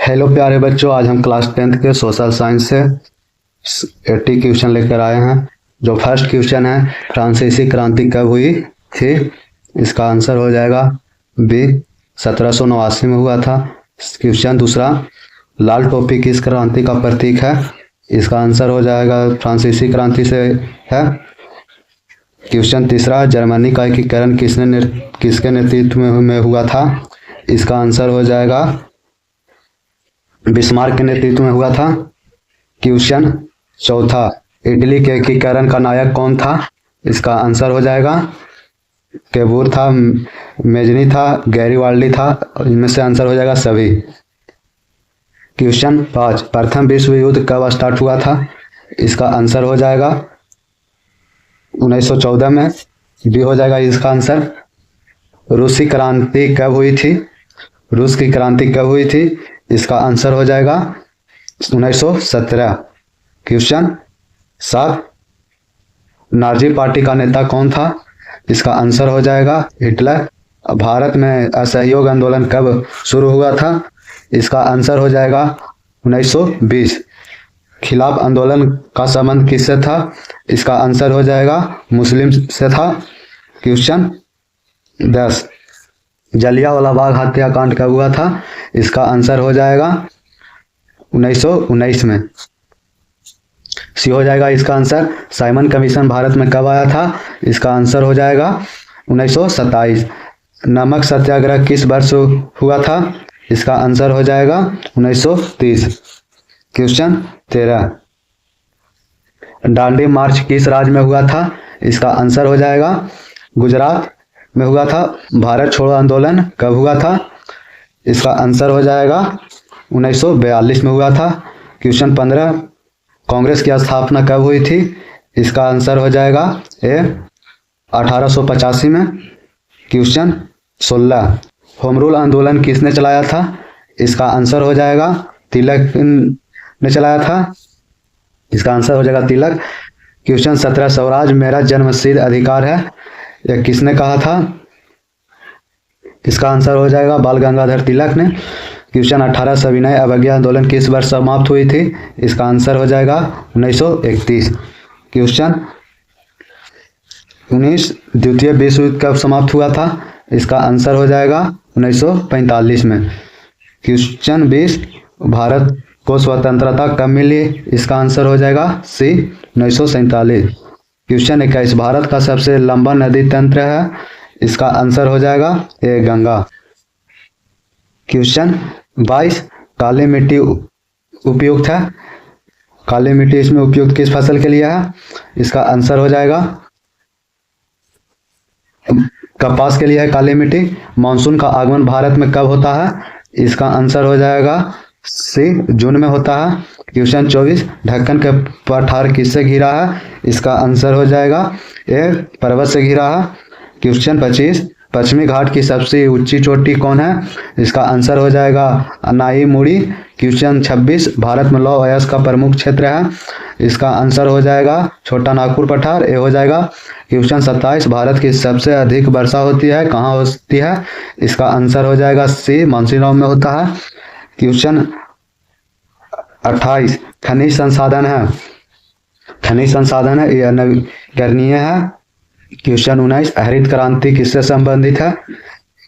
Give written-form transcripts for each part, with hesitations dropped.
Hello प्यारे बच्चों, आज हम क्लास 10th के सोशल साइंस से 80 क्वेश्चन लेकर आए हैं। जो फर्स्ट क्वेश्चन है, फ्रांसीसी क्रांति कब हुई थी? इसका आंसर हो जाएगा बी, 1789 में हुआ था। क्वेश्चन दूसरा, लाल टोपी किस क्रांति का प्रतीक है? इसका आंसर हो जाएगा फ्रांसीसी क्रांति से है। क्वेश्चन तीसरा, जर्मनी का एकीकरण किसके नेतृत्व में हुआ था? इसका आंसर हो जाएगा बिस्मार्क के नेतृत्व में हुआ था। क्वेश्चन चौथा, इटली के एकीकरण का नायक कौन था? इसका आंसर हो जाएगा केबूर था, मेजनी था, गैरीवाल्डी था। इनमें से आंसर हो जाएगा सभी। क्वेश्चन 5, प्रथम विश्व युद्ध कब स्टार्ट हुआ था? इसका आंसर हो जाएगा 1914 में। बी हो जाएगा इसका आंसर। रूसी क्रांति कब हुई थी? रूस की क्रांति कब हुई थी? इसका आंसर हो जाएगा 1917। क्वेश्चन 7, नाजी पार्टी का नेता कौन था? इसका आंसर हो जाएगा हिटलर। भारत में असहयोग आंदोलन कब शुरू हुआ था? इसका आंसर हो जाएगा 1920। खिलाफ आंदोलन का संबंध किससे था? इसका आंसर हो जाएगा मुस्लिम से था। क्वेश्चन 10, जलियांवाला बाग हत्याकांड कब हुआ था? इसका आंसर हो जाएगा 1919 में। सी हो जाएगा इसका आंसर। साइमन कमीशन भारत में कब आया था? इसका आंसर हो जाएगा 1927। नमक सत्याग्रह किस वर्ष हुआ था? इसका आंसर हो जाएगा 1930। क्वेश्चन 13, दांडी मार्च किस राज्य में हुआ था? इसका आंसर हो जाएगा गुजरात में हुआ था। भारत छोड़ो आंदोलन कब हुआ था? इसका आंसर हो जाएगा 1942 में हुआ था। क्वेश्चन 15, कांग्रेस की स्थापना कब हुई थी? इसका आंसर हो जाएगा ए, 1885 में। क्वेश्चन 16, होम रूल आंदोलन किसने चलाया था? इसका आंसर हो जाएगा तिलक ने चलाया था। इसका आंसर हो जाएगा तिलक। क्वेश्चन 17, स्वराज मेरा जन्मसिद्ध अधिकार है, यह किसने कहा था? इसका आंसर हो जाएगा बाल गंगाधर तिलक ने। क्वेश्चन 18, सविनय अवज्ञा आंदोलन किस वर्ष समाप्त हुई थी? इसका आंसर हो जाएगा 1931। क्वेश्चन 19, द्वितीय विश्व युद्ध कब समाप्त हुआ था? इसका आंसर हो जाएगा 1945 में। क्वेश्चन 20, भारत को स्वतंत्रता कब मिली? इसका आंसर हो जाएगा सी, 1947। क्वेश्चन 21, भारत का सबसे लंबा नदी तंत्र है? इसका आंसर हो जाएगा ए, गंगा। क्वेश्चन 22, काली मिट्टी उपयुक्त है? काली मिट्टी इसमें उपयुक्त किस फसल के लिए है? इसका आंसर हो जाएगा कपास के लिए है काली मिट्टी। मानसून का आगमन भारत में कब होता है? इसका आंसर हो जाएगा सी, जून में होता है। क्वेश्चन 24, ढक्कन का पठार किससे घिरा है? इसका आंसर हो जाएगा ए, पर्वत से घिरा है। क्वेश्चन 25, पश्चिमी घाट की सबसे ऊंची चोटी कौन है? इसका आंसर हो जाएगा अनाई मुड़ी। क्वेश्चन 26, भारत में लौह अयस्क का प्रमुख क्षेत्र है? इसका आंसर हो जाएगा छोटा नागपुर पठार, ए हो जाएगा। क्वेश्चन 27, भारत की सबसे अधिक वर्षा होती है कहाँ होती है? इसका आंसर हो जाएगा सी, मानसून में होता है। क्वेश्चन 28, खनिज संसाधन है? खनिज संसाधन है यह नवीकरणीय है। क्वेश्चन 19, हरित क्रांति किससे संबंधित है?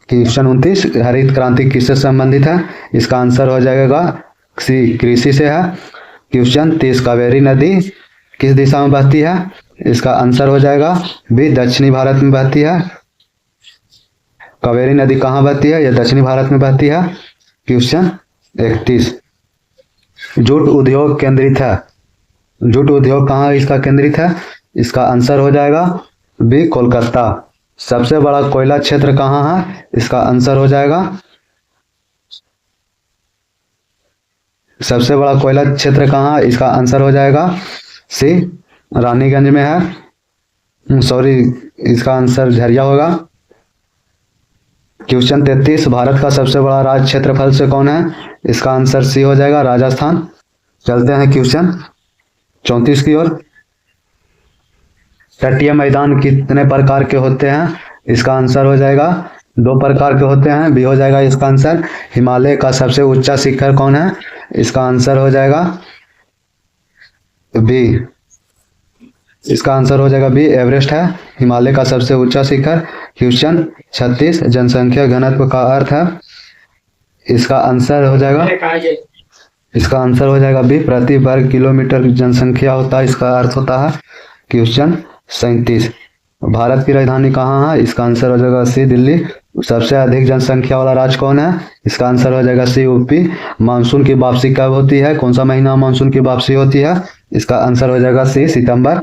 क्वेश्चन 29, हरित क्रांति किससे संबंधित है? इसका आंसर हो जाएगा सी, कृषि से है। क्वेश्चन 30, कावेरी नदी किस दिशा में बहती है? इसका आंसर हो जाएगा बी, दक्षिणी भारत में बहती है। कावेरी नदी कहाँ बहती है? यह दक्षिणी भारत में बहती है। क्वेश्चन 31, जूट उद्योग केंद्रित है? जूट उद्योग कहाँ इसका केंद्रित है? इसका आंसर हो जाएगा बी, कोलकाता। सबसे बड़ा कोयला क्षेत्र कहाँ है? इसका आंसर हो जाएगा, सबसे बड़ा कोयला क्षेत्र कहाँ है? इसका आंसर हो जाएगा सी, रानीगंज में है। सॉरी, इसका आंसर झरिया होगा। क्वेश्चन 33, भारत का सबसे बड़ा राज्य क्षेत्रफल से कौन है? इसका आंसर सी हो जाएगा, राजस्थान। चलते हैं क्वेश्चन 34 की ओर। तटीय मैदान कितने प्रकार के होते हैं? इसका आंसर हो जाएगा दो प्रकार के होते हैं। बी हो जाएगा इसका आंसर। हिमालय का सबसे ऊंचा शिखर कौन है? इसका आंसर हो जाएगा बी। इसका आंसर हो जाएगा बी, एवरेस्ट है हिमालय का सबसे ऊंचा शिखर। क्वेश्चन 36, जनसंख्या घनत्व का अर्थ है। इसका आंसर हो जाएगा बी, प्रति वर्ग किलोमीटर जनसंख्या होता है, इसका अर्थ होता है। क्वेश्चन 37, भारत की राजधानी कहाँ है? इसका आंसर हो जाएगा सी, दिल्ली। सबसे अधिक जनसंख्या वाला राज्य कौन है? इसका आंसर हो जाएगा सी, यूपी। मानसून की वापसी कब होती है? कौन सा महीना मानसून की वापसी होती है? इसका आंसर हो जाएगा सी, सितंबर।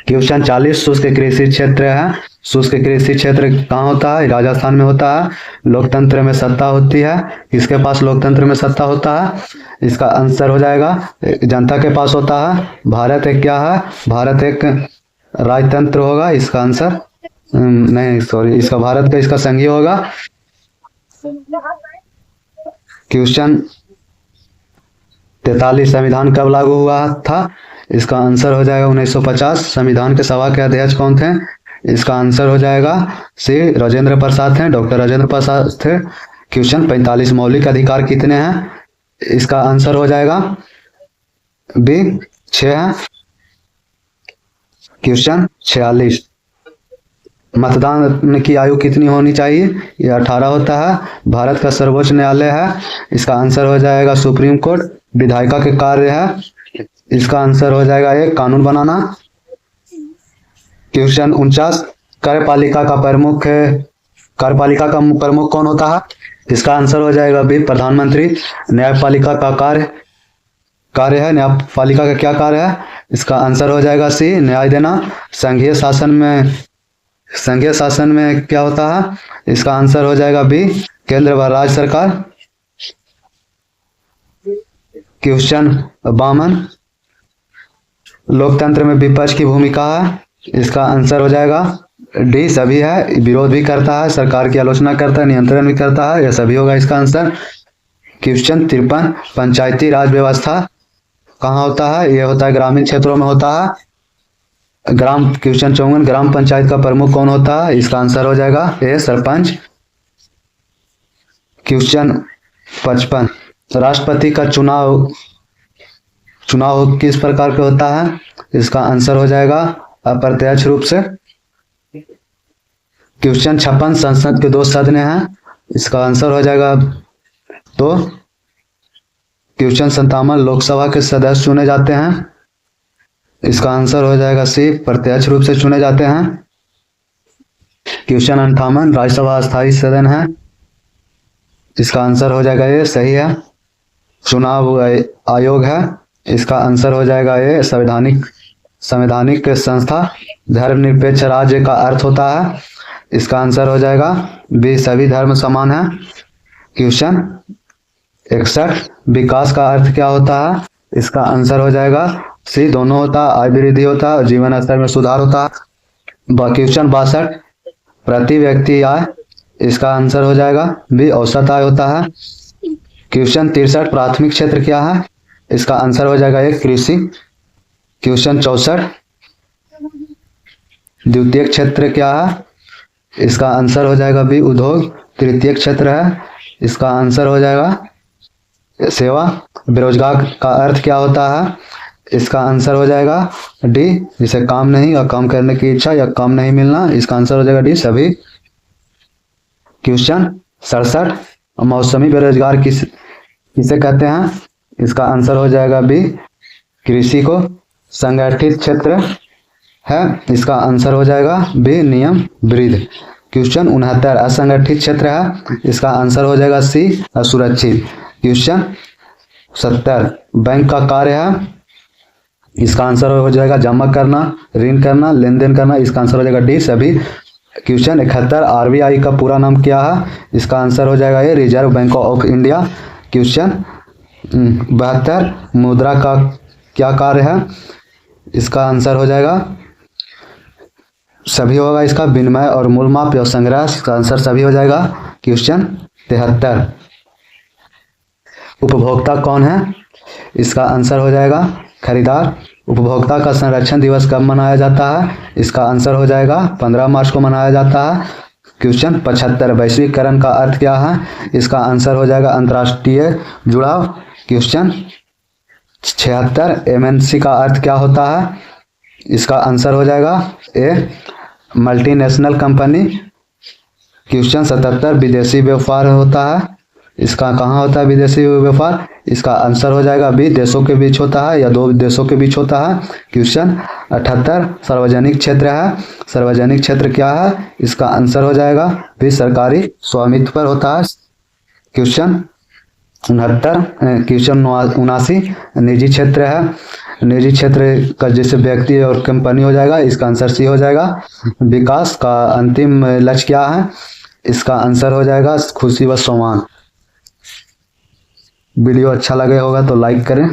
क्वेश्चन 40, शुष्क कृषि क्षेत्र है। शुष्क कृषि क्षेत्र कहाँ होता है? राजस्थान में होता है। लोकतंत्र में सत्ता होती है, किसके पास लोकतंत्र में सत्ता होता है? इसका आंसर हो जाएगा जनता के पास होता है। भारत एक क्या है? भारत एक राजतंत्र होगा। इसका आंसर नहीं, सॉरी, इसका भारत का इसका संघीय होगा। क्वेश्चन 43, संविधान कब लागू हुआ था? इसका आंसर हो जाएगा 1950। संविधान के सभा के अध्यक्ष कौन थे? इसका आंसर हो जाएगा सी, राजेंद्र प्रसाद थे, डॉक्टर राजेंद्र प्रसाद थे। क्वेश्चन 45, मौलिक अधिकार कितने हैं? इसका आंसर हो जाएगा बी, 6 है। क्वेश्चन 46, मतदान की आयु कितनी होनी चाहिए? ये 18 होता है। भारत का सर्वोच्च न्यायालय है, इसका आंसर हो जाएगा सुप्रीम कोर्ट। विधायिका के कार्य है, इसका आंसर हो जाएगा एक, कानून बनाना। क्वेश्चन 49, कार्यपालिका का प्रमुख कौन होता है? इसका आंसर हो जाएगा बी, प्रधानमंत्री। न्यायपालिका का कार्य है, न्यायपालिका का क्या कार्य है? इसका आंसर हो जाएगा सी, न्याय देना। संघीय शासन में क्या होता है? इसका आंसर हो जाएगा बी, केंद्र व राज्य सरकार। क्वेश्चन 52, लोकतंत्र में विपक्ष की भूमिका है। इसका आंसर हो जाएगा डी, सभी है। विरोध भी करता है, सरकार की आलोचना करता है, नियंत्रण भी करता है, यह सभी होगा इसका आंसर। क्वेश्चन 53, पंचायती राज व्यवस्था कहाँ होता है? यह होता है ग्रामीण क्षेत्रों में होता है। क्वेश्चन 54, ग्राम पंचायत का प्रमुख कौन होता है? इसका आंसर हो जाएगा ए, सरपंच। क्वेश्चन 55, राष्ट्रपति का चुनाव किस प्रकार का होता है? इसका आंसर हो जाएगा अप्रत्यक्ष रूप से। क्वेश्चन 56, संसद के 2 सदन हैं, इसका आंसर हो जाएगा 2। क्वेश्चन 57, लोकसभा के सदस्य चुने जाते हैं, इसका आंसर हो जाएगा सी, प्रत्यक्ष रूप से चुने जाते हैं। क्वेश्चन 58, राज्यसभा स्थायी सदन है, इसका आंसर हो जाएगा ये, सही है। चुनाव आयोग है, इसका आंसर हो जाएगा ये, संवैधानिक संस्था। धर्मनिरपेक्ष राज्य का अर्थ होता है, इसका आंसर हो जाएगा बी, सभी धर्म समान है। क्वेश्चन 61, विकास का अर्थ क्या होता है? इसका आंसर हो जाएगा सी, दोनों होता है, आय वृद्धि होता है, जीवन स्तर में सुधार होता है। क्वेश्चन 62, प्रति व्यक्ति आय, इसका आंसर हो जाएगा बी, औसत आय होता है। क्वेश्चन 63, प्राथमिक क्षेत्र क्या है? इसका आंसर हो जाएगा एक, कृषि। क्वेश्चन 64, द्वितीय क्षेत्र क्या है? इसका आंसर हो जाएगा बी, उद्योग। तृतीय क्षेत्र है, इसका आंसर हो जाएगा सेवा। बेरोजगार का अर्थ क्या होता है? इसका आंसर हो जाएगा डी, जिसे काम नहीं या काम करने की इच्छा या काम नहीं मिलना, इसका आंसर हो जाएगा डी, सभी। क्वेश्चन 67, मौसमी बेरोजगार किसे कहते हैं? इसका आंसर हो जाएगा बी, कृषि को। संगठित क्षेत्र है, इसका आंसर हो जाएगा बी, नियम वृद्ध। क्वेश्चन 69, असंगठित क्षेत्र है, इसका आंसर हो जाएगा सी, असुरक्षित। क्वेश्चन 70, बैंक का कार्य है, इसका आंसर हो जाएगा जमा करना, ऋण करना, लेन देन करना, इसका आंसर हो जाएगा डी, सभी। क्वेश्चन 71, आरबीआई का पूरा नाम क्या है? इसका आंसर हो जाएगा ये, reserve bank of India. Question 72, मुद्रा का क्या कार्य है? इसका आंसर हो जाएगा सभी होगा इसका, विनिमय और मूल्यमाप या संग्रह, इसका आंसर सभी हो जाएगा। क्वेश्चन 73, उपभोक्ता कौन है? इसका आंसर हो जाएगा खरीदार। उपभोक्ता का संरक्षण दिवस कब मनाया जाता है? इसका आंसर हो जाएगा 15 मार्च को मनाया जाता है। क्वेश्चन 75, वैश्वीकरण का अर्थ क्या है? इसका आंसर हो जाएगा अंतर्राष्ट्रीय जुड़ाव। क्वेश्चन 76, एमएनसी का अर्थ क्या होता है? इसका आंसर हो जाएगा ए मल्टीनेशनल कंपनी। क्वेश्चन 77, विदेशी व्यापार होता है, इसका कहाँ होता है विदेशी व्यापार? इसका आंसर हो जाएगा बी, देशों के बीच होता है या दो देशों के बीच होता है। क्वेश्चन 78, सार्वजनिक क्षेत्र है, सार्वजनिक क्षेत्र क्या है? इसका आंसर हो जाएगा बी, सरकारी स्वामित्व पर होता है। क्वेश्चन 79 निजी क्षेत्र है, निजी क्षेत्र का जैसे व्यक्ति और कंपनी हो जाएगा, इसका आंसर सी हो जाएगा। विकास का अंतिम लक्ष्य क्या है? इसका आंसर हो जाएगा खुशी व सम्मान। वीडियो अच्छा लगे होगा तो लाइक करें।